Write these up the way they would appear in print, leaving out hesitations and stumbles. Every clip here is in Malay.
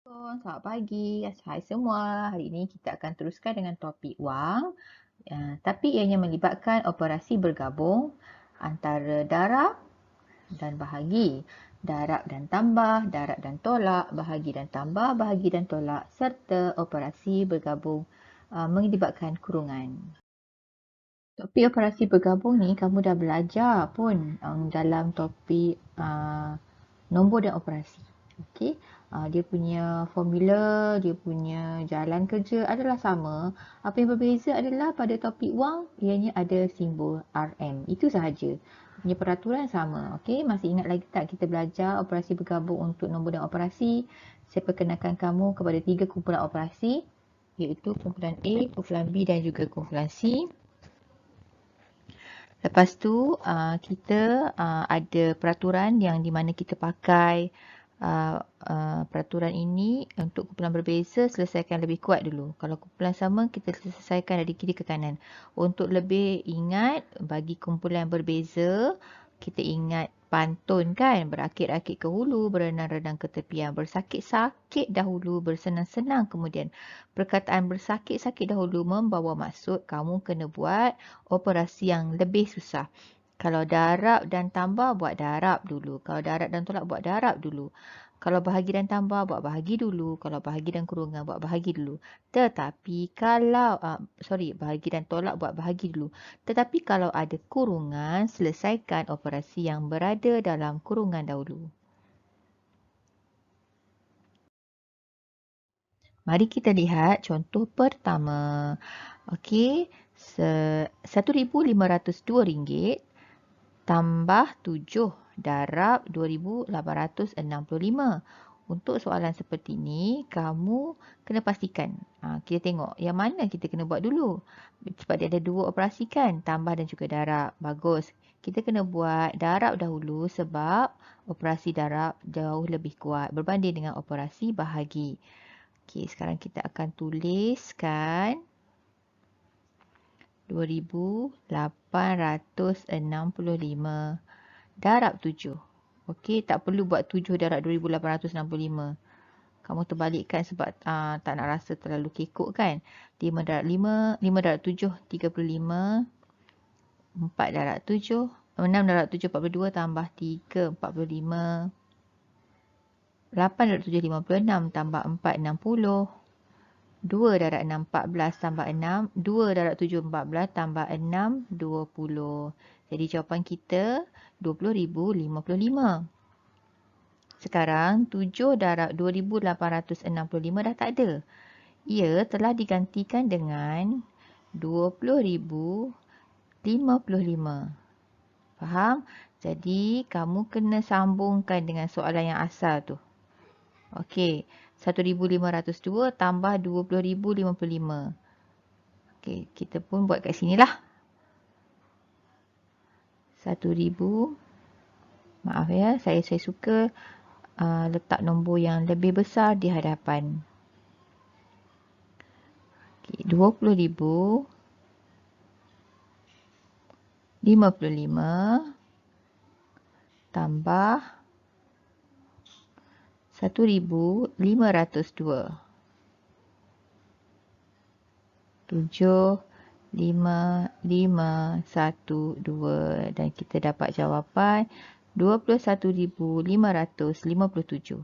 Selamat pagi. Hai semua. Hari ini kita akan teruskan dengan topik wang. Tapi ianya melibatkan operasi bergabung antara darab dan bahagi. Darab dan tambah, darab dan tolak, bahagi dan tambah, bahagi dan tolak serta operasi bergabung melibatkan kurungan. Topik operasi bergabung ni kamu dah belajar pun dalam topik nombor dan operasi. Okey, dia punya formula, dia punya jalan kerja adalah sama. Apa yang berbeza adalah pada topik wang, ianya ada simbol RM. Itu sahaja. Punya peraturan sama. Okey, masih ingat lagi tak kita belajar operasi bergabung untuk nombor dan operasi? Saya perkenalkan kamu kepada 3 kumpulan operasi, iaitu kumpulan A, kumpulan B dan juga kumpulan C. Lepas tu kita ada peraturan yang di mana kita pakai peraturan ini untuk kumpulan berbeza, selesaikan lebih kuat dulu. Kalau kumpulan sama, kita selesaikan dari kiri ke kanan. Untuk lebih ingat, bagi kumpulan berbeza, kita ingat pantun kan, berakit-akit ke hulu, berenang-renang ke tepian, bersakit-sakit dahulu, bersenang-senang kemudian. Perkataan bersakit-sakit dahulu membawa maksud kamu kena buat operasi yang lebih susah. Kalau darab dan tambah, buat darab dulu. Kalau darab dan tolak, buat darab dulu. Kalau bahagi dan tambah, buat bahagi dulu. Kalau bahagi dan kurungan, buat bahagi dulu. Tetapi kalau, bahagi dan tolak, buat bahagi dulu. Tetapi kalau ada kurungan, selesaikan operasi yang berada dalam kurungan dahulu. Mari kita lihat contoh pertama. Okey, RM1,502 tambah 7 darab 2,865. Untuk soalan seperti ini, kamu kena pastikan. Kita tengok yang mana kita kena buat dulu. Sebab dia ada 2 operasi kan, tambah dan juga darab. Bagus. Kita kena buat darab dahulu sebab operasi darab jauh lebih kuat berbanding dengan operasi bahagi. Okey, sekarang kita akan tuliskan 2,865 darab 7. Okey, tak perlu buat 7 darab 2,865. Kamu terbalikkan sebab tak nak rasa terlalu kekok kan. 5 darab 5, 5 darab 7, 35. 4 darab 7, 6 darab 7, 42 tambah 3, 45. 8 darab 7, 56 tambah 4, 60. 2 darab 6, 14 tambah 6. 2 darab 7, 14 tambah 6, 20. Jadi jawapan kita 20,055. Sekarang 7 darab 2,865 dah tak ada. Ia telah digantikan dengan 20,055. Faham? Jadi kamu kena sambungkan dengan soalan yang asal tu. Okey, 1,502 tambah 20,055. Okey, kita pun buat kat sini lah. 1,000. Maaf ya, saya suka letak nombor yang lebih besar di hadapan. Okay, 20,055 tambah 1,502. 7,5,5,1,2 dan kita dapat jawapan 21,557.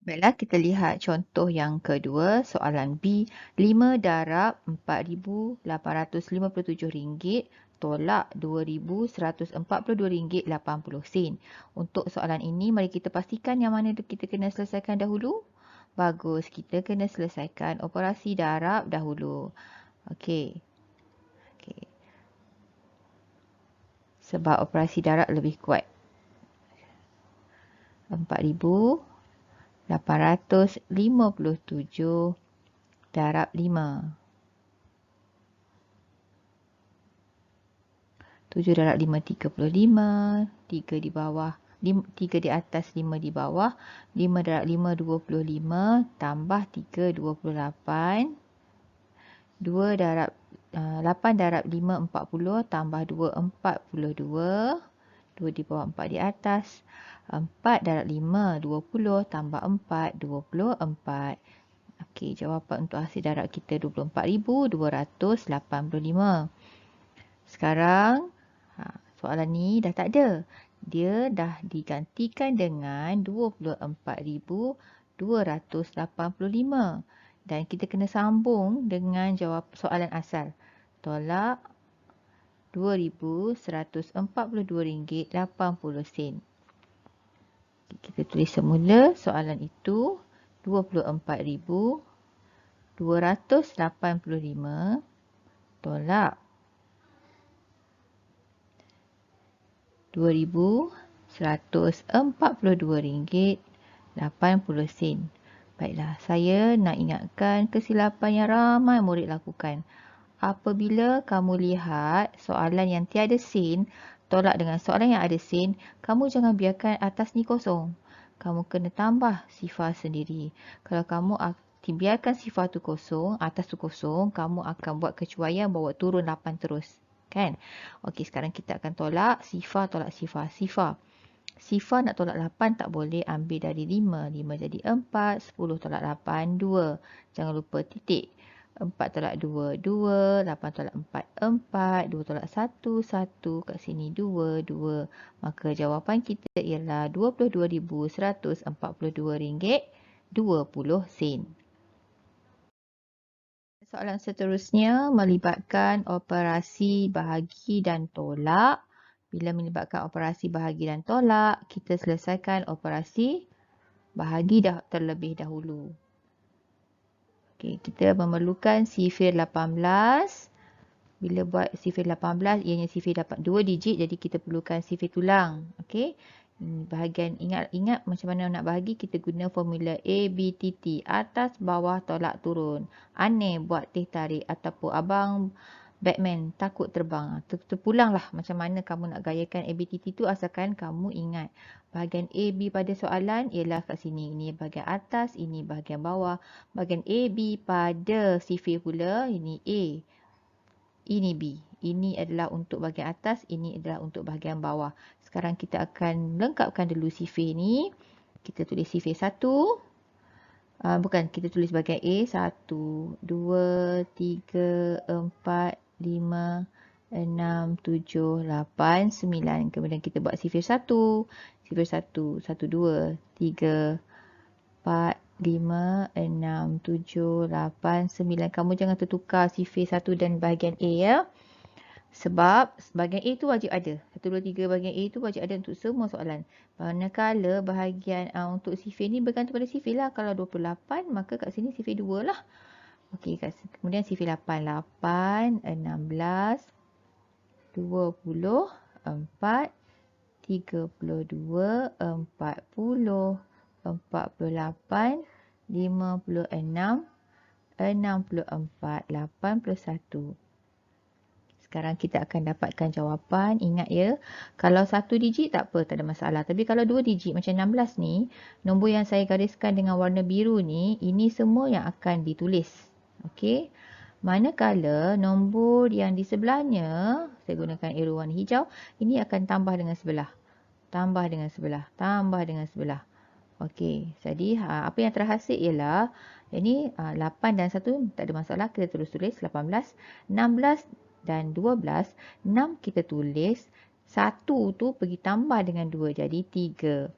Baiklah, kita lihat contoh yang kedua, soalan B. 5 darab RM4,857 tolak RM2,142.80. Untuk soalan ini, mari kita pastikan yang mana kita kena selesaikan dahulu. Bagus, kita kena selesaikan operasi darab dahulu. Okey. Sebab operasi darab lebih kuat. 4,857 darab 5. 7 darab 5, 35. 3 di bawah. 3 di atas, 5 di bawah. 5 darab 5, 25. Tambah 3, 28. 2 darab 8 darab 5, 40. Tambah 2, 42. 2 di bawah, 4 di atas. 4 darab 5, 20 tambah 4, 24. Okey, jawapan untuk hasil darab kita 24,285. Sekarang, soalan ni dah tak ada. Dia dah digantikan dengan 24,285. Dan kita kena sambung dengan jawab soalan asal. Tolak RM2,142.80. Kita tulis semula soalan itu 24,285 tolak RM2,142.80. Baiklah, saya nak ingatkan kesilapan yang ramai murid lakukan. Apabila kamu lihat soalan yang tiada sin, tolak dengan soalan yang ada sin, kamu jangan biarkan atas ni kosong. Kamu kena tambah sifar sendiri. Kalau kamu biarkan sifar tu kosong, atas tu kosong, kamu akan buat kecuaian bawa turun 8 terus. Kan? Okey, sekarang kita akan tolak sifar, tolak sifar. Sifar nak tolak 8 tak boleh, ambil dari 5. 5 jadi 4, 10 tolak 8, 2. Jangan lupa titik. 4 tolak 2, 2. 8 tolak 4, 4. 2 tolak 1, 1. Kat sini 2, 2. Maka jawapan kita ialah RM22,142.20. Soalan seterusnya melibatkan operasi bahagi dan tolak. Bila melibatkan operasi bahagi dan tolak, kita selesaikan operasi bahagi terlebih dahulu. Okey, kita memerlukan sifir 18. Bila buat sifir 18, ianya sifir dapat 2 digit, jadi kita perlukan sifir tulang. Okey. Bahagian ingat macam mana nak bahagi, kita guna formula ABTT, atas bawah tolak turun. Aneh buat teh tarik ataupun abang Batman takut terbang. Terpulanglah macam mana kamu nak gayakan ABTT tu, asalkan kamu ingat bahagian AB pada soalan ialah kat sini. Ini bahagian atas, ini bahagian bawah. Bahagian AB pada sifir pula, ini A, ini B. Ini adalah untuk bahagian atas, ini adalah untuk bahagian bawah. Sekarang kita akan lengkapkan dulu sifir ni. Kita tulis sifir 1. Kita tulis bahagian A. 1, 2, 3, 4, 5, 6, 7, 8, 9. Kemudian kita buat sifir 1. Sifir 1, 1, 2, 3, 4, 5, 6, 7, 8, 9. Kamu jangan tertukar sifir 1 dan bahagian A ya. Sebab bahagian A tu wajib ada. 1, 2, 3 bahagian A tu wajib ada untuk semua soalan. Manakala bahagian untuk sifir ni bergantung pada sifir lah. Kalau 28, maka kat sini sifir 2 lah. Okey, kemudian sifir 8. 8, 16, 24, 32, 40, 48, 56, 64, 81. Sekarang kita akan dapatkan jawapan. Ingat ya, kalau 1 digit tak apa, tak ada masalah. Tapi kalau 2 digit macam 16 ni, nombor yang saya gariskan dengan warna biru ni, ini semua yang akan ditulis. Okey. Manakala nombor yang di sebelahnya, saya gunakan arrow warna hijau, ini akan tambah dengan sebelah. Tambah dengan sebelah. Tambah dengan sebelah. Okey, jadi apa yang terhasil ialah ini 8 dan 1 tak ada masalah, kita terus tulis 18, 16 dan 12, 6 kita tulis, 1 tu pergi tambah dengan 2 jadi 3.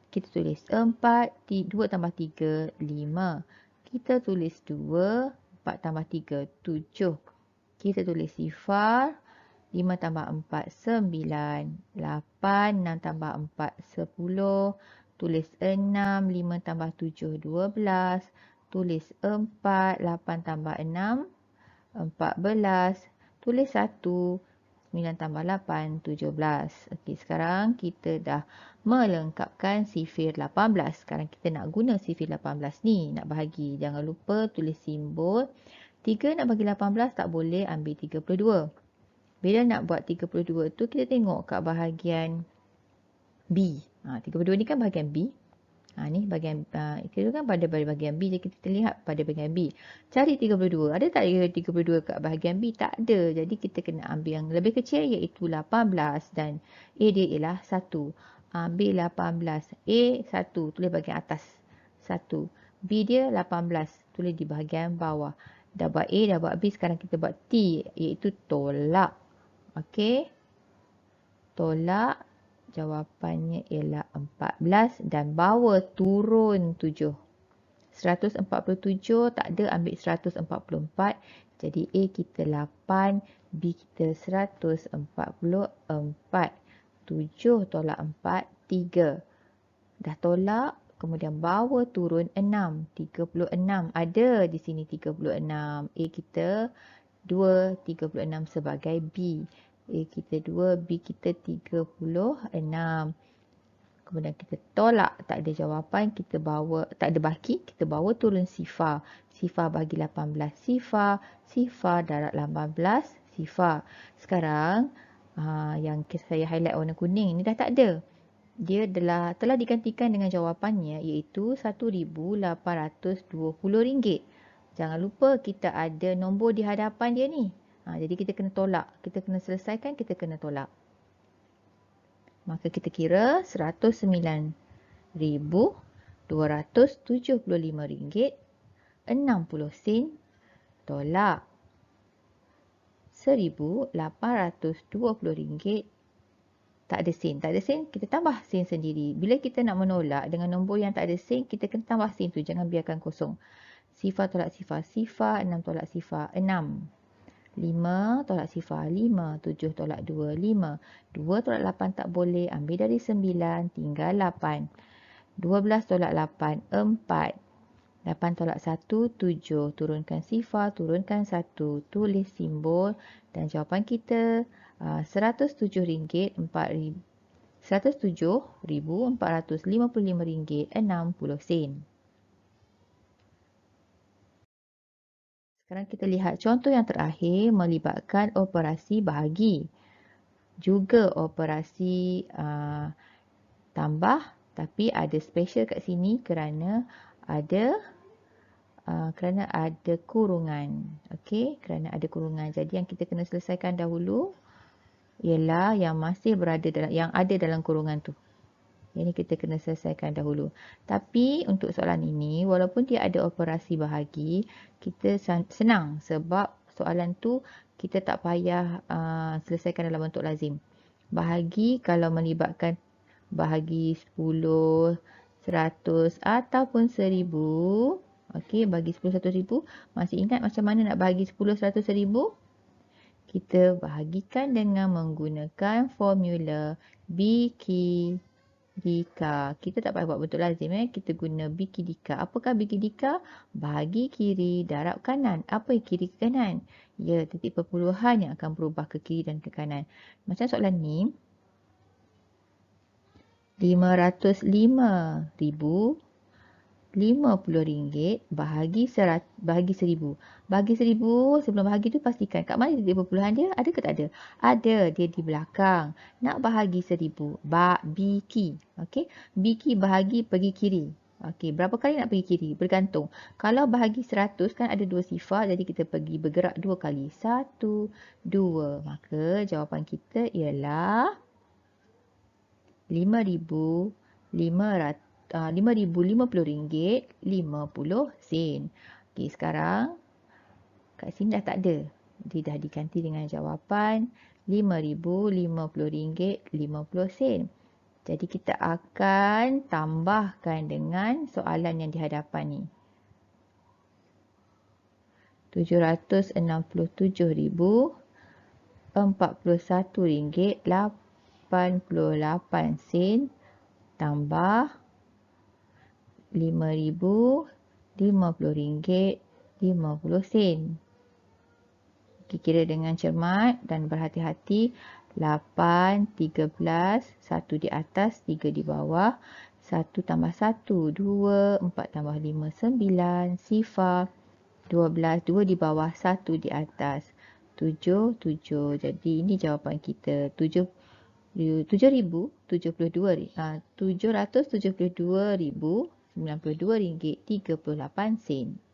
Kita tulis 4, 2 tambah 3, 5. Kita tulis 2, 4 tambah 3, 7. Kita tulis sifar, 5 tambah 4, 9. 8, 6 tambah 4, 10. Tulis 6, 5 tambah 7, 12. Tulis 4, 8 tambah 6, 14. Tulis 1, 9 tambah 8, 17. Okey, sekarang kita dah melengkapkan sifir 18. Sekarang kita nak guna sifir 18 ni, nak bahagi. Jangan lupa tulis simbol. 3 nak bagi 18 tak boleh, ambil 32. Bila nak buat 32 tu, kita tengok kat bahagian B. 32 ni kan bahagian B. Ni bahagian, itu kan pada bahagian B. Jadi kita lihat pada bahagian B. Cari 32. Ada tak 32 kat bahagian B? Tak ada. Jadi kita kena ambil yang lebih kecil, iaitu 18. Dan A dia ialah 1. B 18. A 1, tulis bahagian atas. 1. B dia 18, tulis di bahagian bawah. Dah buat A, dah buat B, sekarang kita buat T, iaitu tolak. Okey. Tolak, jawapannya ialah 14 dan bawa turun 7. 147 tak ada, ambil 144. Jadi A kita 8, B kita 144. 7 tolak 4, 3. Dah tolak, kemudian bawa turun 6. 36. Ada di sini 36. A kita 2, 36 sebagai B. A kita 2, B kita 36. Kemudian kita tolak, tak ada jawapan, kita bawa, tak ada baki, kita bawa turun sifar. Sifar bagi 18, sifar. Sifar darab 18, sifar. Sekarang, yang saya highlight warna kuning ni dah tak ada. Dia telah digantikan dengan jawapannya, iaitu RM1,820. Jangan lupa kita ada nombor di hadapan dia ni. Jadi kita kena tolak. Kita kena selesaikan, kita kena tolak. Maka kita kira RM109,275.60 tolak RM1,820. Tak ada sen. Tak ada sen, kita tambah sen sendiri. Bila kita nak menolak dengan nombor yang tak ada sen, kita kena tambah sen tu. Jangan biarkan kosong. Sifar tolak sifar, sifar. 6 tolak sifar, 6. 5 tolak sifar, 5. 7 tolak 2, 5. 2 tolak 8 tak boleh. Ambil dari 9, tinggal 8. 12 tolak 8, 4. 8 tolak 1, 7. Turunkan sifar, turunkan 1. Tulis simbol. Dan jawapan kita RM107,455.60. Sekarang kita lihat contoh yang terakhir melibatkan operasi bahagi. Juga operasi tambah, tapi ada special kat sini kerana ada kurungan. Okey, kerana ada kurungan. Jadi yang kita kena selesaikan dahulu ialah yang masih yang ada dalam kurungan tu. Ini kita kena selesaikan dahulu. Tapi untuk soalan ini, walaupun dia ada operasi bahagi, kita senang sebab soalan tu kita tak payah selesaikan dalam bentuk lazim. Bahagi kalau melibatkan bahagi 10, 100 ataupun 1000. Okey, bagi 10, 100,000. Masih ingat macam mana nak bahagi 10, 100, 1000? Kita bahagikan dengan menggunakan formula Biki Dika. Kita tak payah buat bentuk lazim. Kita guna Biki Dika. Apakah Biki Dika? Bahagi kiri darab kanan. Apa yang kiri ke kanan? Ya, titik perpuluhan yang akan berubah ke kiri dan ke kanan. Macam soalan ni. 505,050 RM50 bahagi 1000. Bahagi 1000, sebelum bahagi tu pastikan kat mana titik perpuluhan dia? Ada ke tak ada? Ada, dia di belakang. Nak bahagi 1000, biki. Okey, biki bahagi pergi kiri. Okey, berapa kali nak pergi kiri? Bergantung. Kalau bahagi 100 kan ada 2 sifar, jadi kita pergi bergerak 2 kali. 1, 2. Maka jawapan kita ialah RM5,050. RM5,050.50. Okey, sekarang kat sini dah tak ada. Dia dah diganti dengan jawapan RM5,050.50. Jadi kita akan tambahkan dengan soalan yang di hadapan ni. RM760,41.88 tambah RM5,050.50. Kira dengan cermat dan berhati-hati. 8, 13, 1 di atas, 3 di bawah. 1 tambah 1, 2, 4 tambah 5, 9, sifar. 12, 2 di bawah, 1 di atas. 7, 7. Jadi ini jawapan kita. RM772,092.98.